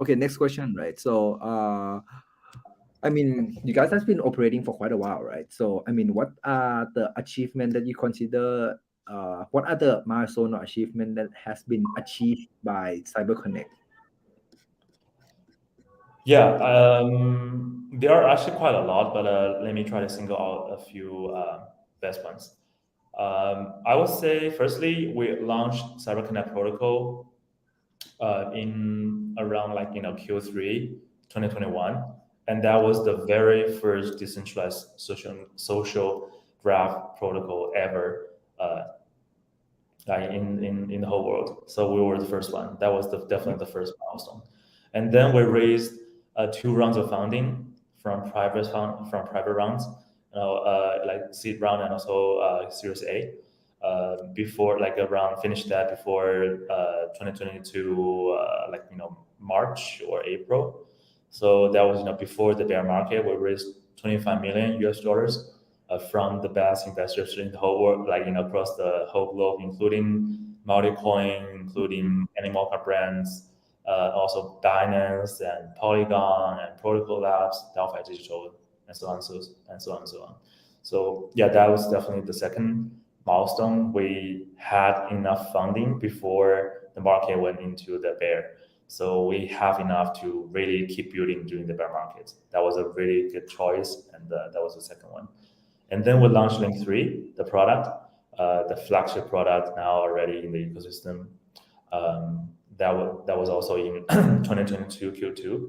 okay, next question, right? So I mean, you guys have been operating for quite a while, right? So I mean, what are the achievements that you consider? What are the milestone or achievement that has been achieved by CyberConnect? Yeah, there are actually quite a lot, but let me try to single out a few best ones. I would say, firstly, we launched CyberConnect protocol in around Q3 2021, and that was the very first decentralized social graph protocol ever in the whole world. So we were the first one. That was definitely the first milestone. And then we raised 2 rounds of funding from private rounds, like seed round and also Series A. Before finished that before 2022 March or April. So that was before the bear market. We raised $25 million from the best investors in the whole world, across the whole globe, including Multicoin, including animal brands, also Binance and Polygon and Protocol Labs, Delphi Digital, and so on. So yeah, that was definitely the second milestone. We had enough funding before the market went into the bear. So we have enough to really keep building during the bear market. That was a really good choice, and that was the second one. And then we launched Link 3, the product, the flagship product now already in the ecosystem. That was also in 2022 Q2.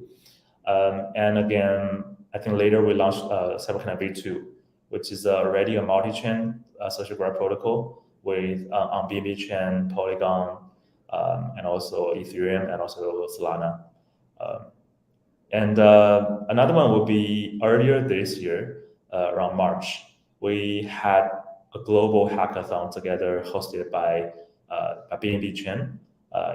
And again, I think later we launched CyberConnect v2, which is already a multi-chain social graph protocol with on BNB chain, Polygon, and also Ethereum, and also Solana. And another one would be earlier this year, around March, we had a global hackathon together hosted by BNB chain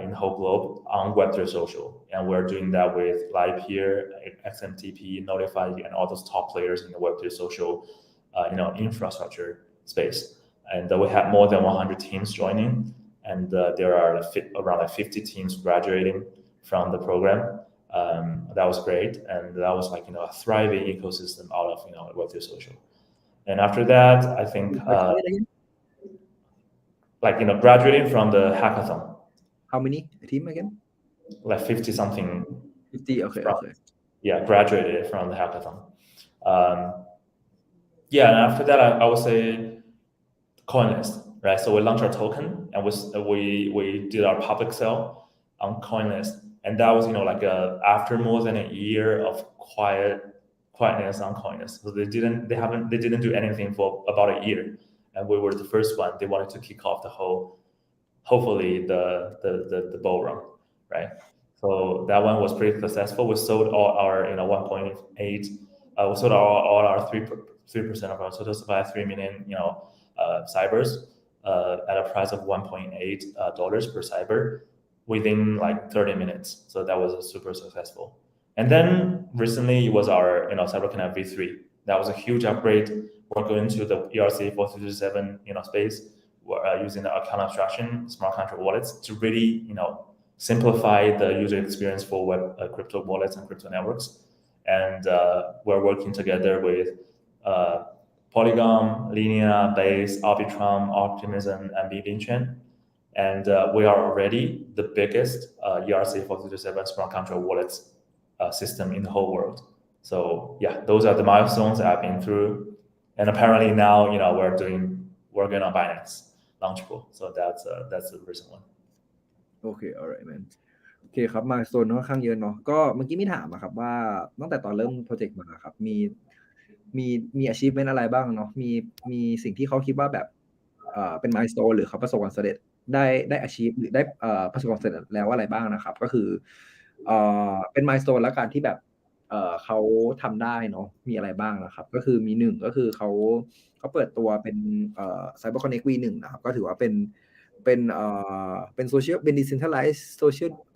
in the whole globe on Web3 Social. And we're doing that with Livepeer, XMTP, Notify, and all those top players in the Web3 Social infrastructure space. And we had more than 100 teams joining, and there are around 50 teams graduating from the program. That was great, and that was like a thriving ecosystem out of Web3 social. And after that, I think graduating from the hackathon. How many team again? Like 50 something. 50. Okay. Yeah, graduated from the hackathon. Yeah, and after that, I would say CoinList, right? So we launched our token, and we did our public sale on CoinList, and that was after more than a year of quietness on CoinList. So they didn't do anything for about a year, and we were the first one. They wanted to kick off hopefully the bull run, right? So that one was pretty successful. We sold all our 1.8. We sold all our 3% of our total supply, 3 million cybers at a price of $1.8 per cyber within like 30 minutes. So that was super successful. And then recently it was our CyberConnect V3. That was a huge upgrade. We're going to the ERC 437 space. We're using the account abstraction, smart contract wallets to really simplify the user experience for web crypto wallets and crypto networks. And we're working together with Polygon, Linea, Base, Arbitrum, Optimism, and Binance. And we are already the biggest ERC 437 smart contract wallets system in the whole world. So yeah, those are the milestones that I've been through. And apparently now, we're working on Binance Launchpool. So that's the recent one. Okay, alright man. โอเคครับมาโซนค่อนข้างเยอะเนาะก็เมื่อกี้มีถามอะครับว่าตั้งแต่ตอนเริ่มโปรเจกต์มาครับมี achievement อะไรบ้างเนาะมีสิ่งที่เขาคิดว่าแบบเป็น milestone หรือเขาประสบความสำเร็จได้ achieve หรือได้ประสบความสำเร็จแล้วอะไรบ้างนะครับก็คือเป็น milestone แล้วกันที่แบบเขาทำได้เนาะมีอะไรบ้างนะครับก็คือมี1ก็คือเขาเปิดตัวเป็นCyberConnect V1 นะครับก็ถือว่าเป็นโซเชียลเป็น decentralized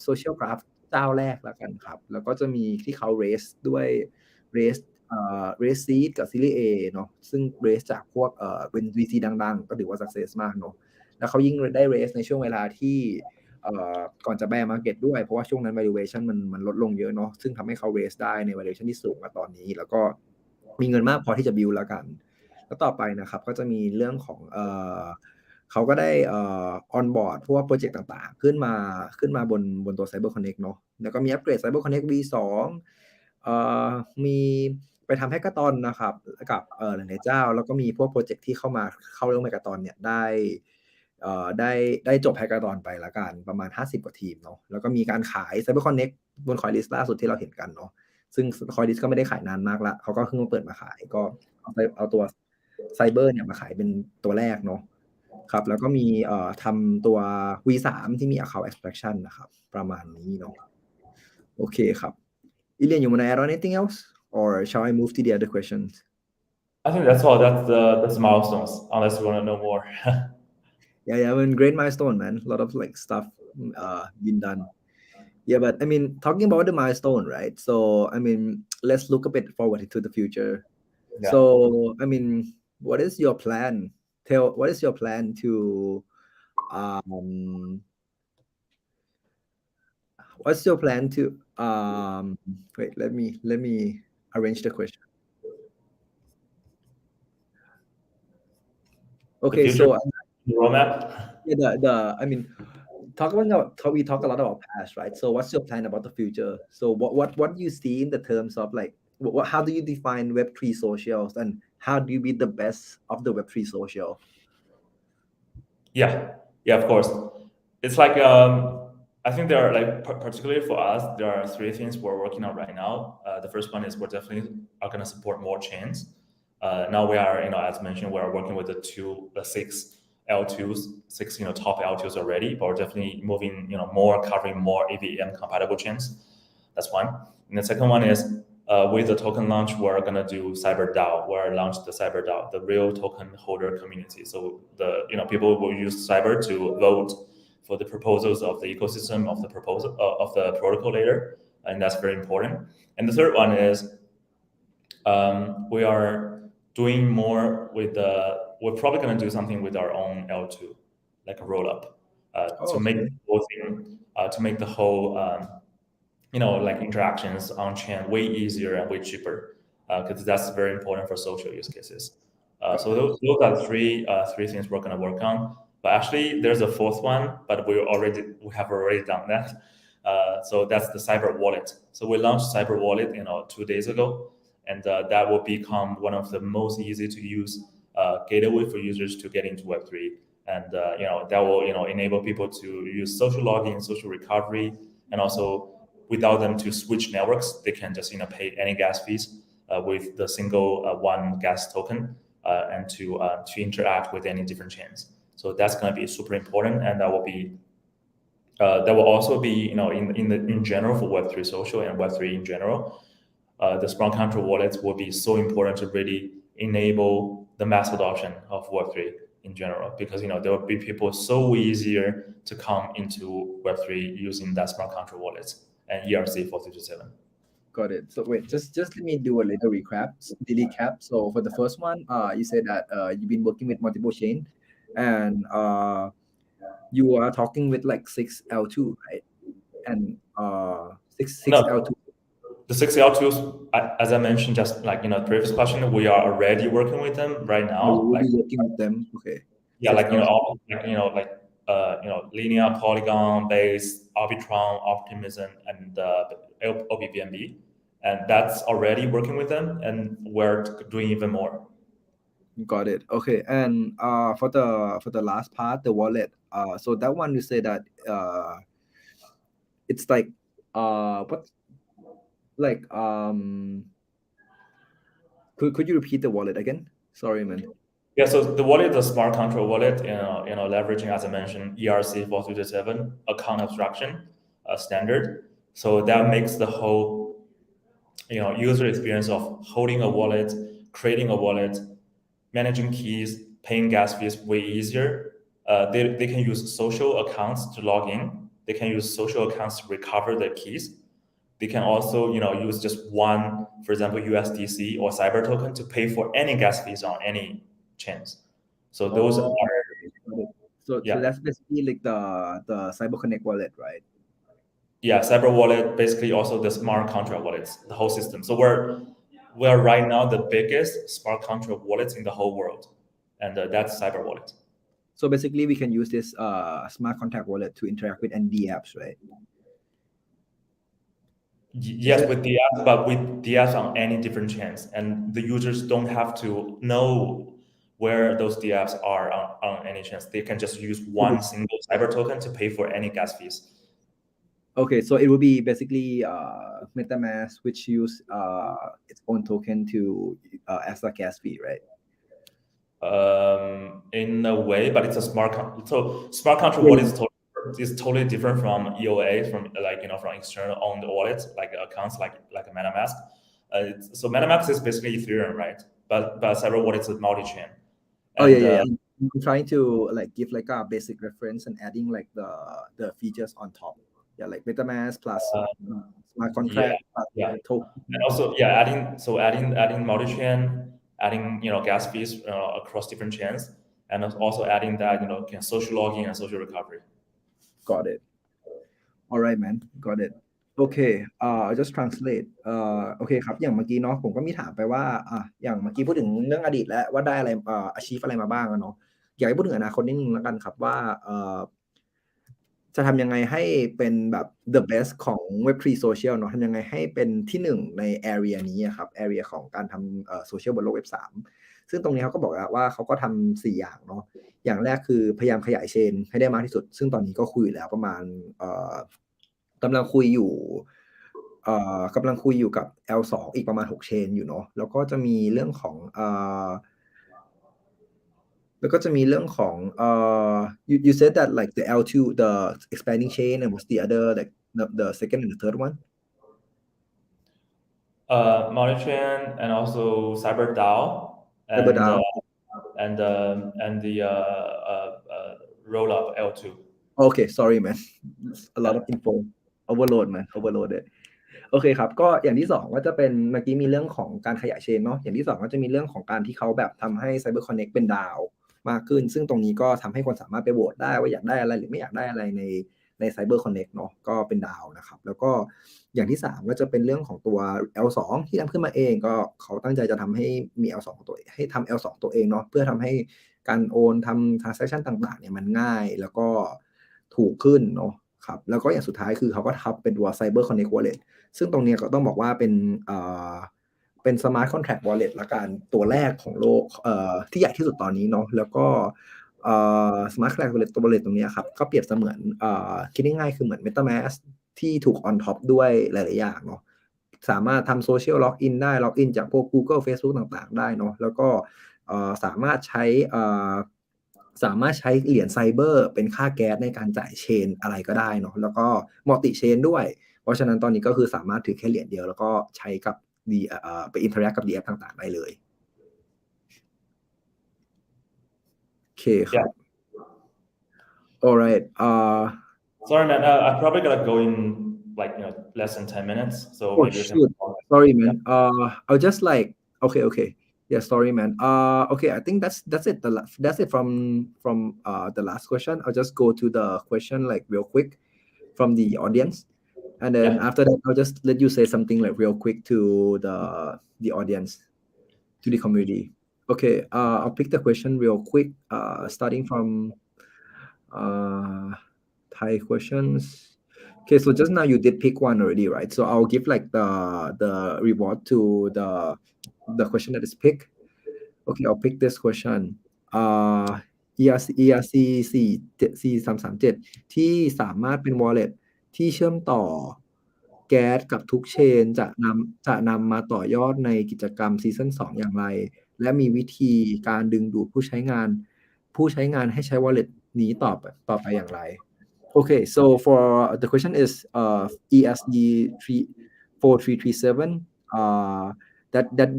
social graph เจ้าแรกแล้วกันครับแล้วก็จะมีที่เขา raise ด้วย raise seed กับ Series A เนาะซึ่ง raise จากพวกเป็น VC ดังๆก็ถือว่า success มากเนาะแล้วเขายิ่งได้ raise ในช่วงเวลาที่ก่อนจะ bear market ด้วยเพราะว่าช่วงนั้น valuation มันลดลงเยอะเนาะซึ่งทำให้เขา raise ได้ใน valuation ที่สูงกว่าตอนนี้แล้วก็มีเงินมากพอที่จะ build แล้วกันแล้วต่อไปนะครับก็จะมีเรื่องของเขาก็ได้onboard พวกโปรเจกต์ต่างๆขึ้นมาบนตัว CyberConnect เนาะแล้วก็มีอัปเกรด CyberConnect V2 มีไปทำแฮกเกอร์ตอนนะครับกับหลายๆเจ้าแล้วก็มีพวกโปรเจกต์ที่เข้าเรื่องแฮกเกอร์ตอนเนี่ยได้จบแฮกเกอร์ตอนไปละกันประมาณ50กว่าทีมเนาะแล้วก็มีการขาย CyberConnect บน CoinList ล่าสุดที่เราเห็นกันเนาะซึ่ง CoinList ก็ไม่ได้ขายนานมากละเขาก็เพิ่งมาเปิดมาขายก็เอาตัว Cyber เนี่ยมาขายเป็นตัวแรกเนาะครับแล้วก็มีทำตัว V3 ที่มี account abstraction นะครับประมาณนี้เนาะโอเคครับ Yilan, you want to add on anything else or shall I move to the other questions? I think that's all. That's the milestones unless you want to know more. Yeah, I mean, great milestone, man. A lot of like stuff been done. Yeah, but I mean, talking about the milestone, right? So I mean, let's look a bit forward into the future. Yeah. So I mean, what is your plan? What is your plan to what's your plan to wait, let me arrange the question. Okay, so roadmap. Yeah, I mean, we talk a lot about past, right? So what's your plan about the future? So what do you see in the terms of like how do you define Web3 socials and how do you be the best of the Web3 social? Yeah, of course. It's like I think there are like particularly for us, there are 3 things we're working on right now. The first one is we're definitely are going to support more chains. Now we are, as mentioned, we're working with the 6 L2s, 6 top L2s already, but we're definitely moving more, covering more EVM compatible chains. That's one. And the second one is with the token launch, we're gonna do CyberDAO. We're launch the CyberDAO, the real token holder community. So the people will use Cyber to vote for the proposals of the ecosystem of the proposal of the protocol layer, and that's very important. And the third one is we are doing more with we're probably going to do something with our own L2, like a roll up, to make the whole thing, to make the whole like interactions on chain way easier and way cheaper, because that's very important for social use cases. So those are three things we're gonna work on. But actually, there's a fourth one, but we have already done that. So that's the Cyber Wallet. So we launched Cyber Wallet 2 days ago, and that will become one of the most easy to use gateway for users to get into Web3. And that will enable people to use social login, social recovery, and also without them to switch networks, they can just pay any gas fees with the single one gas token and to interact with any different chains. So that's going to be super important, and that will also be in general for Web3 social and Web3 in general. The smart contract wallets will be so important to really enable the mass adoption of Web3 in general, because there will be people so easier to come into Web3 using that smart contract wallets and ERC 427. Got it. So wait, just let me do a little recap. So for the first one, you said that you've been working with multiple chain, and you are talking with like 6L2, right? And 6L2. The 6L2s, as I mentioned, just like previous question, we are already working with them right now. We'll be working with them. Okay. Yeah, linear polygon based Arbitrum, Optimism, and OPBNB, and that's already working with them, and we're doing even more. Got it. Okay. And for the last part, the wallet. So that one you say that it's like what? Like could you repeat the wallet again? Sorry, man. Yeah, so the wallet is a smart contract wallet, leveraging, as I mentioned, ERC 427 account abstraction standard. So that makes the whole user experience of holding a wallet, creating a wallet, managing keys, paying gas fees way easier. They can use social accounts to log in. They can use social accounts to recover their keys. They can also, use just one, for example, USDC or Cyber token to pay for any gas fees on any chains. So those are. So that's basically like the CyberConnect wallet, right? Yeah, Cyber wallet, basically also the smart contract wallets, the whole system. So we're right now the biggest smart contract wallets in the whole world, and that's Cyber wallet. So basically, we can use this smart contract wallet to interact with ND apps, right? Yes, with the apps, but with the apps on any different chains, and the users don't have to know where those DApps are on any chains. They can just use one single Cyber token to pay for any gas fees. Okay, so it will be basically MetaMask, which use its own token to as a gas fee, right? In a way, but it's a smart contract. So smart contract wallet is totally different from EOA, from from external owned wallets like accounts like a MetaMask. So MetaMask is basically Ethereum, right? But Cyber wallet is a multi-chain. I'm trying to give a basic reference and adding the features on top. Yeah, like MetaMask plus smart contract plus token. And also adding multi-chain, adding gas fees across different chains, and also adding that social login and social recovery. Got it. All right, man. Got it. Okay. I'll just translate. โอเคครับอย่างเมื่อกี้เนาะผมก็มีถามไปว่าอย่างเมื่อกี้พูดถึงเรื่องอดีตแล้วว่าได้อะไรachieve อะไรมาบ้างเนาะอยากให้พูดถึงอนาคตนิดนึงแล้วกันครับว่าจะทำยังไงให้เป็นแบบ the best ของ Web3 Social เนาะทำยังไงให้เป็นที่หนึ่งใน area นี้ครับ area ของการทำSocial บนโลก Web3 ซึ่งตรงนี้เขาก็บอกว่าเขาก็ทำ4อย่างเนาะอย่างแรกคือพยายามขยายเชนให้ได้มากที่สุดซึ่งตอนนี้ก็คุยอยู่แล้วประมาณกำลังคุยอยู่กับ L2 อีกประมาณ6เชนอยู่เนาะแล้วก็จะมีเรื่องของyou said that like the L2 the expanding chain and what's the other like the second and the third one? Multi-chain and also Cyber DAO and the rollup L2. Okay, sorry man. A lot of info. Overloaded. โอเคครับก็อย่างที่2ก็จะเป็นเมื่อกี้มีเรื่องของการขยายเชนเนาะอย่างที่2ก็จะมีเรื่องของการที่เขาแบบทำให้ CyberConnect เป็นดาวมากขึ้นซึ่งตรงนี้ก็ทำให้คนสามารถไปโหวตได้ว่าอยากได้อะไรหรือไม่อยากได้อะไรใน ใน CyberConnect เนาะก็เป็นดาวนะครับแล้วก็อย่างที่3ก็จะเป็นเรื่องของตัว L2 ที่ทำขึ้นมาเองก็เขาตั้งใจจะทำให้มี L2 ตัวให้ทำ L2 ตัวเองเนาะเพื่อทำให้การโอนทำ transaction ต่างๆเนี่ยมันง่ายแล้วก็ถูกขึ้นเนาะครับแล้วก็อย่างสุดท้ายคือเขาก็ทำเป็นตัว CyberConnect Wallet ซึ่งตรงนี้ก็ต้องบอกว่าเป็น Smart Contract Wallet ละกันตัวแรกของโลกที่ใหญ่ที่สุดตอนนี้เนาะแล้วก็Smart Contract Wallet ตัว Wallet ตรงนี้ครับก็เปรียบเสมือนคิดง่ายๆคือเหมือน MetaMask ที่ถูก on top ด้วยหลายๆอย่างเนาะสามารถทำ Social Login ได้ Login จากพวก Google Facebook ต่างๆได้เนาะแล้วก็สามารถใช้เหรียญไซเบอร์เป็นค่าแก๊สในการจ่ายเชนอะไรก็ได้เนาะแล้วก็มัลติเชนด้วยเพราะฉะนั้นตอนนี้ก็คือสามารถถือแค่เหรียญเดียวแล้วก็ใช้กับไปอินเทอร์แอคกับ DF ต่างๆได้เลยโอเคครับ alright sorry man I'm probably gonna go in like less than 10 minutes so maybe shoot. Sorry man I'll just like okay yeah sorry man okay I think that's it that's it from the last question I'll just go to the question like real quick from the audience and then after that I'll just let you say something like real quick to the audience to the community okay I'll pick the question real quick starting from Thai questions okay so just now you did pick one already right so I'll give like the reward to the question that is picked okay I'll pick this question ERC 4337ที่สามารถเป็น wallet ที่เชื่อมต่อแก๊สกับทุกเชนจะนำมาต่อยอดในกิจกรรมซีซั่น2อย่างไรและมีวิธีการดึงดูดผู้ใช้งานให้ใช้ wallet นี้ต่อไปอย่างไรOkay, so for the question is ERC 4337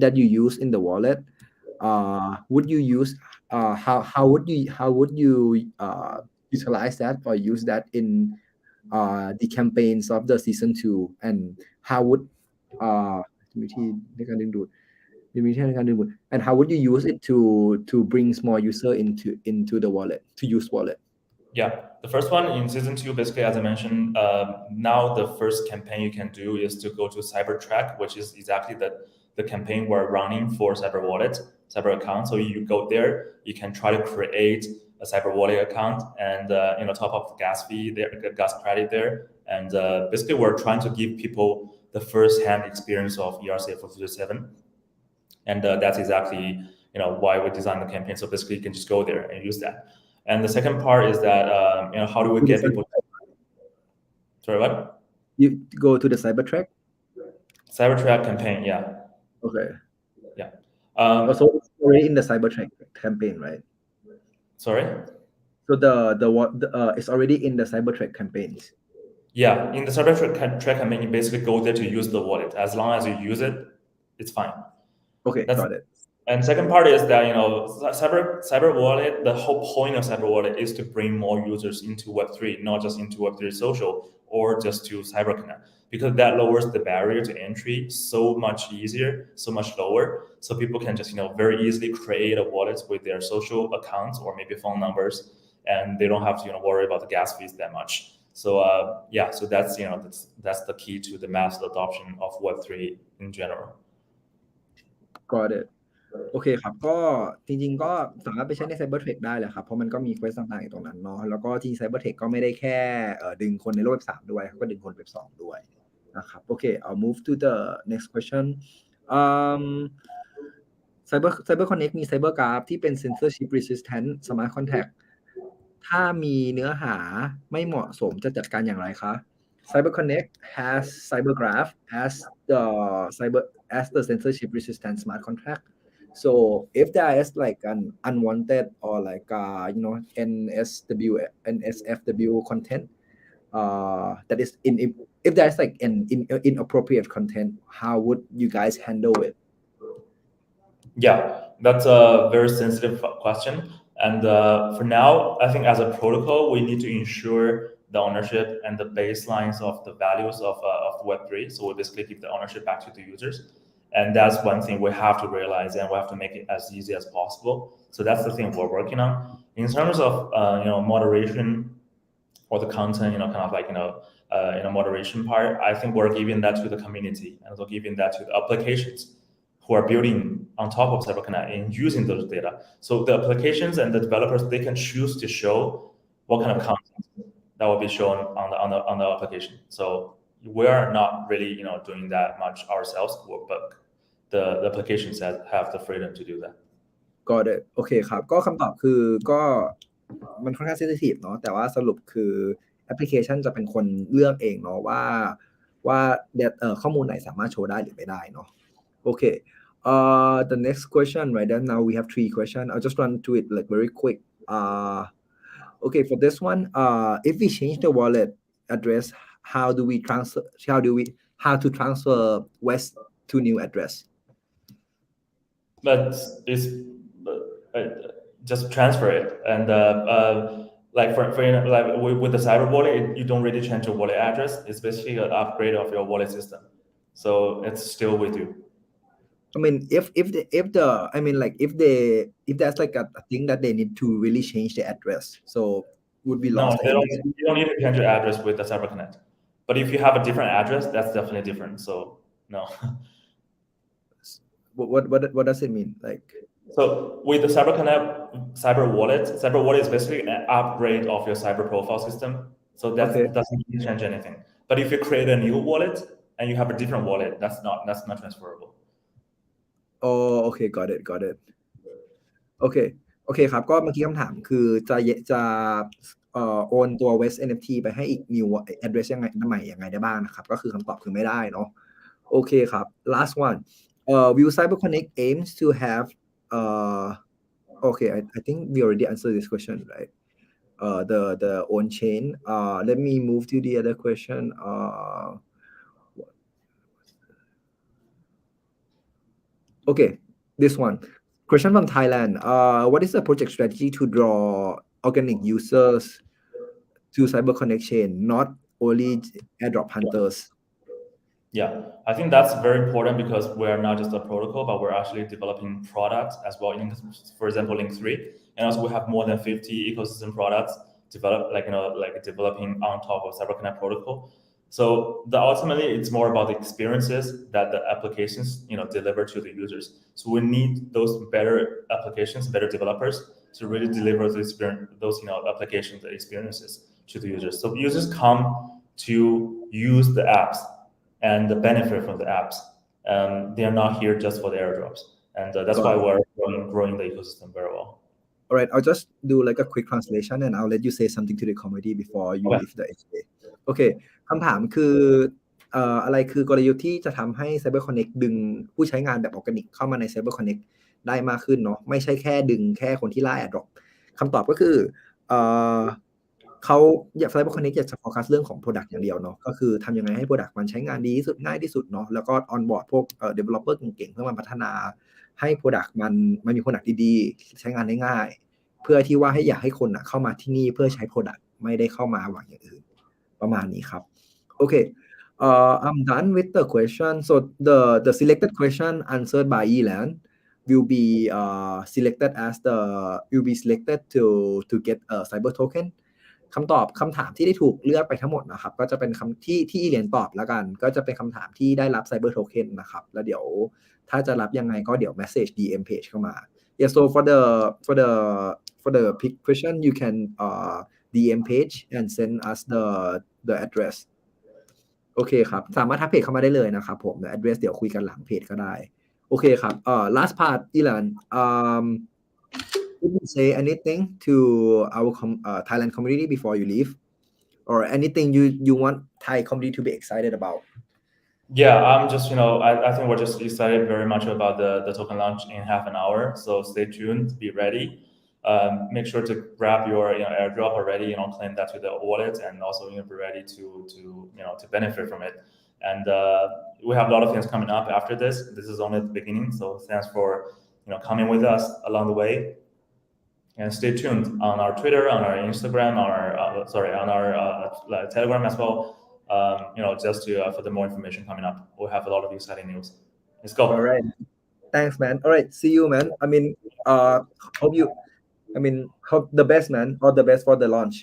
that you use in the wallet. Would you use how would you utilize that or use that in the campaigns of the season 2 and how would and how would you use it to bring more user into the wallet to use wallet? Yeah, the first one in season 2, basically, as I mentioned, now the first campaign you can do is to go to CyberTrack, which is exactly the campaign we're running for Cyber Wallet, Cyber account. So you go there, you can try to create a Cyber Wallet account and top up the gas fee there, gas credit there. And basically, we're trying to give people the first-hand experience of ERC 4337. And that's exactly why we designed the campaign. So basically, you can just go there and use that. And the second part is that how do we get people? Sorry, what? You go to the CyberTrack campaign, yeah. Okay. Yeah. So it's already in the CyberTrack campaign, right? Sorry. So it's already in the CyberTrack campaigns. Yeah, in the CyberTrack campaign, you basically go there to use the wallet. As long as you use it, it's fine. Okay, got it. And second part is that Cyber Wallet. The whole point of Cyber Wallet is to bring more users into Web3, not just into Web3 social or just to CyberConnect, because that lowers the barrier to entry so much easier, so much lower. So people can just very easily create a wallet with their social accounts or maybe phone numbers, and they don't have to worry about the gas fees that much. So so that's the key to the mass adoption of Web3 in general. Got it. โอเคครับก็จริงๆก็สามารถไปใช้ใน CyberTrack ได้แหละครับเพราะมันก็มี quest ต่างๆอยู่ตรงนั้นเนาะแล้วก็ที่ CyberTrack ก็ไม่ได้แค่ดึงคนในโลก Web 3ด้วยเขาก็ดึงคน Web 2ด้วยนะครับโอเค I'll move to the next question CyberConnect มี CyberGraph ที่เป็น censorship resistant smart contract ถ้ามีเนื้อหาไม่เหมาะสมจะจัดการอย่างไรคะ CyberConnect has CyberGraph as the censorship resistant smart contract. So if there is like an unwanted or like NSFW content that is if there is like an inappropriate content, how would you guys handle it? Yeah, that's a very sensitive question. And for now, I think as a protocol, we need to ensure the ownership and the baselines of the values of Web3. So we basically give the ownership back to the users. And that's one thing we have to realize, and we have to make it as easy as possible. So that's the thing we're working on. In terms of moderation or the content, kind of like, moderation part. I think we're giving that to the community and also giving that to the applications who are building on top of CyberConnect and using those data. So the applications and the developers, they can choose to show what kind of content that will be shown on the application. So we are not really, doing that much ourselves, but the applications have the freedom to do that. Got it โอเคครับก็คำตอบคือก็มันค่อนข้าง sensitive เนาะแต่ว่าสรุปคือแอปพลิเคชันจะเป็นคนเลือกเองเนาะว่าข้อมูลไหนสามารถโชว์ได้หรือไม่ได้เนาะโอเคthe next question right then now we have 3 questions I'll just run to it like very quick okay for this one if we change the wallet address how to transfer West to new address but it's just transfer it and like for like with the cyber wallet you don't really change your wallet address. It's basically an upgrade of your wallet system, so it's still with you. I mean if that's like a thing that they need to really change the address so would be lost. No, you don't need to change your address with the CyberConnect, but if you have a different address, that's definitely different. So no. What does it mean like? So with the CyberConnect cyber wallet is basically an upgrade of your cyber profile system. So that doesn't change anything. But if you create a new wallet and you have a different wallet, that's not transferable. Oh, okay, got it.โอเคครับก็เมื่อกี้คำถามคือจะโอนตัว West NFT ไปให้อีก new address ยังไงได้บ้างนะครับก็คือคำตอบคือไม่ได้เนาะโอเคครับ last one will CyberConnect aims to have okay I think we already answered this question right the on chain let me move to the other question okay this one question from Thailand what is the project strategy to draw organic users to CyberConnect chain not only Airdrop hunters Yeah, I think that's very important because we're not just a protocol, but we're actually developing products as well. For example, Link 3, and also we have more than 50 ecosystem products developed, developing on top of CyberConnect protocol. So ultimately, it's more about the experiences that the applications, deliver to the users. So we need those better applications, better developers to really deliver those applications, the experiences to the users. So users come to use the apps and the benefit from the apps. They are not here just for the airdrops. And that's why we're growing the ecosystem very well. All right, I'll just do like a quick translation and I'll let you say something to the community before you leave the HA. Okay คำถามคืออะไรคือกลยุทธ์ที่จะทำให้ CyberConnect ดึงผู้ใช้งานแบบออร์แกนิกเข้ามาใน CyberConnect ได้มากขึ้นเนาะไม่ใช่แค่ดึงแค่คนที่ล่า Airdrop คำตอบก็คือเขาCyberConnect อยากจะโฟกัสเรื่องของ Product อย่างเดียวเนาะก็คือทำยังไงให้ Product มันใช้งานดีที่สุดง่ายที่สุดเนาะแล้วก็ onboard พวกdeveloper เก่งๆเพื่อมาพัฒนาให้ Product มันมี Product ดีๆใช้งานได้ง่ายเพื่อที่ว่าอยากให้คนเข้ามาที่นี่เพื่อใช้ Product ไม่ได้เข้ามาหวังอย่างอื่นประมาณนี้ครับโอเคI'm done with the question so the selected question answered by Yilan will be selected to get a cyber token คำถามที่ได้ถูกเลือกไปทั้งหมดนะครับก็จะเป็นคำที่อีเลียนตอบแล้วกันก็จะเป็นคำถามที่ได้รับ cyber token นะครับแล้วเดี๋ยวถ้าจะรับยังไงก็เดี๋ยว message DM page เข้ามา yeah so for the pick question you can DM page and send us the address โอเคครับสามารถทักเพจเข้ามาได้เลยนะครับผม the address เดี๋ยวคุยกันหลังเพจก็ได้โอเคครับlast part Yilan would you say anything to our Thailand community before you leave or anything you want Thai community to be excited about Yeah, I'm just I think we're just excited very much about the token launch in half an hour, so stay tuned, be ready. Make sure to grab your airdrop already, claim that to the wallet, and also be ready to benefit from it. And we have a lot of things coming up after this. This is only the beginning, so thanks for coming with us along the way. And stay tuned on our Twitter, on our Instagram, on our Telegram as well. Just for the more information coming up. We'll have a lot of exciting news. Let's go. All right. Thanks, man. All right. See you, man. Hope the best, man. All the best for the launch.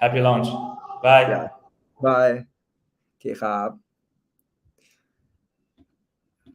happy launch bye yeah bye โอเคครับ